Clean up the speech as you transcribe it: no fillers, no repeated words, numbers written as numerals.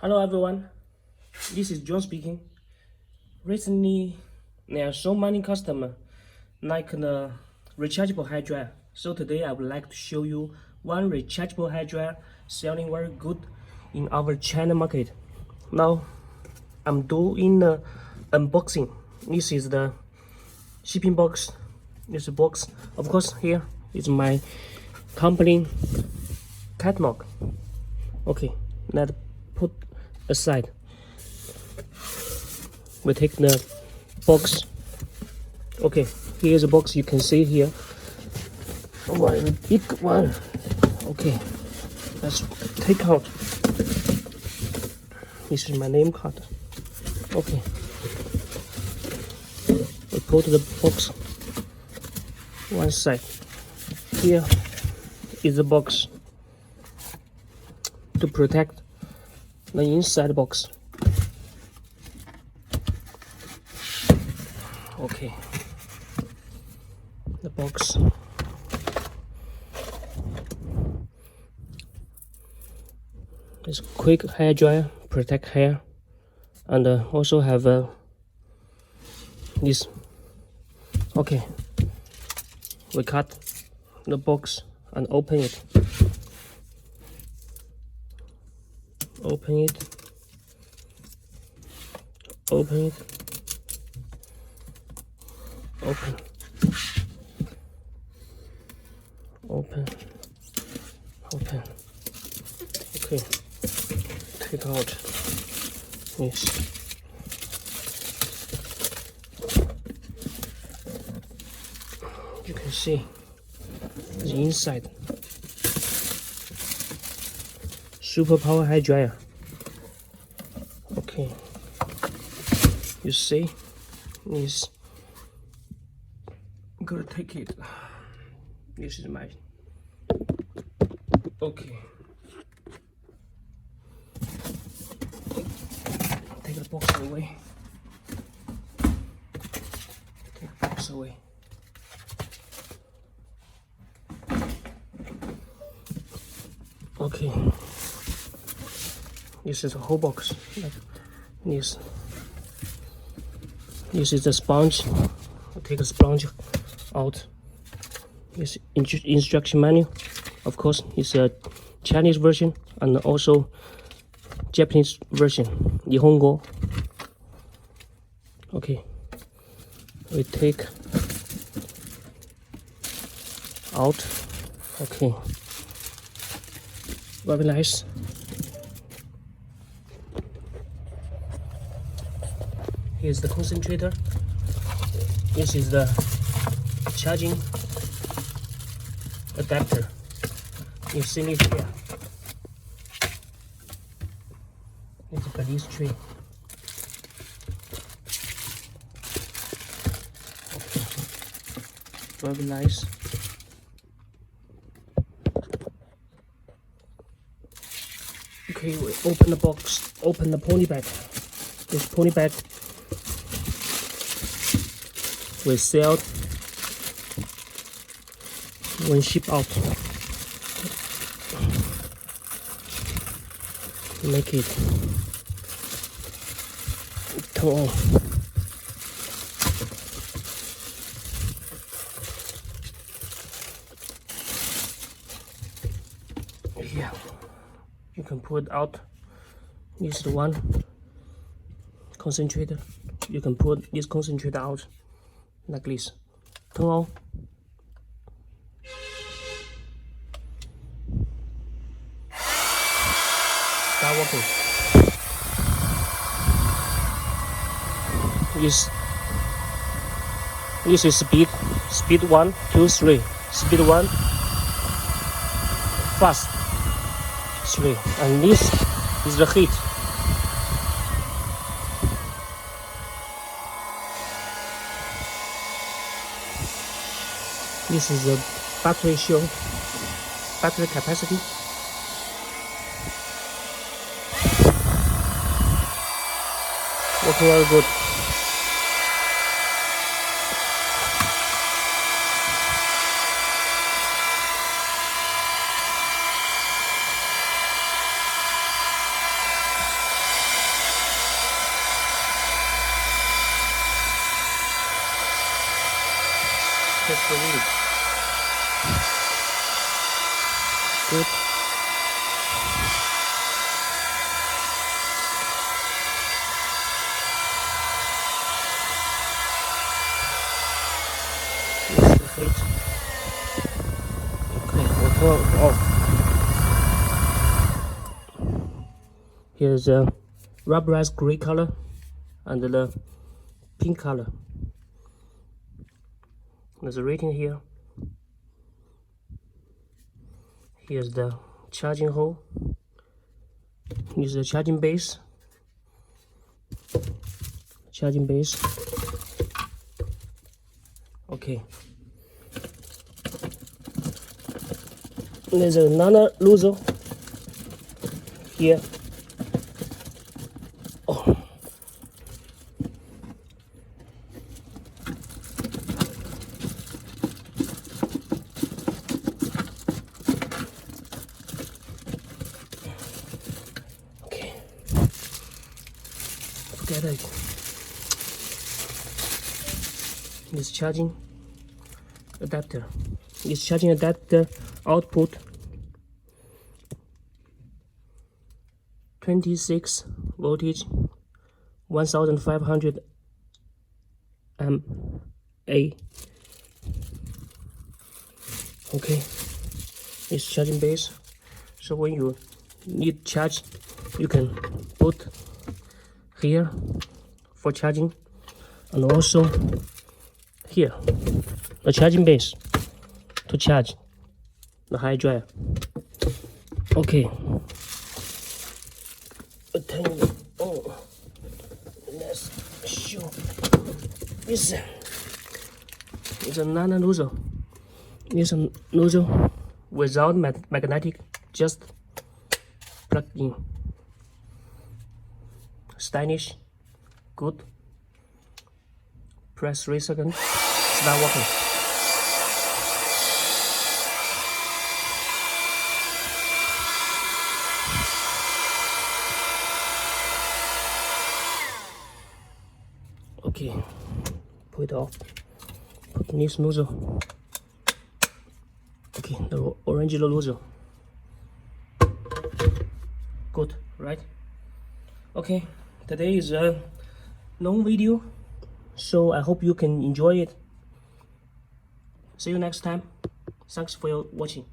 Hello everyone, this is John speaking. Recently, there are so many customers like the rechargeable hair dryer. So today I would like to show you one rechargeable hair dryer selling very good in our China market. Now I'm doing the unboxing. This is the shipping box. This is the box. Of course, here is my company catalog. Okay, let's put aside. We take the box. Okay, here's a box. You can see here one big one. Okay, let's take out. This is my name card. Okay, we put the box one side. Here is the box to protect the inside box. Okay, the box. This quick hair dryer, protect hair, and also have this. Okay, we cut the box and open it. Open it. Open it. Open. Open. Open. Okay. Take out this. You can see the inside. Super power hair dryer. Okay. You see this. I'm gonna take it. This is my. Okay. Take the box away. Take the box away. Okay. This is a whole box. Like this. This is the sponge. I'll take a sponge out. This instruction manual. Of course, it's a Chinese version and also Japanese version. Nihongo. Okay. We take out. Okay. Very nice. Here's the concentrator. This is the charging adapter. You see it here. It's a police tree. Okay. Very nice. Okay, we open the box. Open the pony bag. This pony bag we sell when ship out. Make it turn on. Yeah, you can pull it out. This is the one concentrator. You can pull this concentrator out like this. Turn on. Start working. This is speed 1, 2, 3. Speed 1, fast 3, and this is the heat. This is the battery capacity. Working very good. test the reading. Good. Here's the height. Okay, we'll turn it off. Here's a rubberized gray color and the pink color. There's a rating here. Here's the charging hole. Here's the charging base. Charging base. Okay. There's another nozzle here. Oh. Okay. Forget it. This charging adapter. This charging adapter output 26 voltage, 1500 mA. Okay, it's charging base. So when you need charge, you can put here for charging, and also here a charging base to charge the hair dryer. Okay. Oh, let's show this. It's another nozzle. It's a nozzle without magnetic, just plug in. Stylish, good. Press 3 seconds, start working. Okay, put it off. Put this nozzle. Okay, the orange nozzle. Good, right? Okay, today is a long video, so I hope you can enjoy it. See you next time. Thanks for your watching.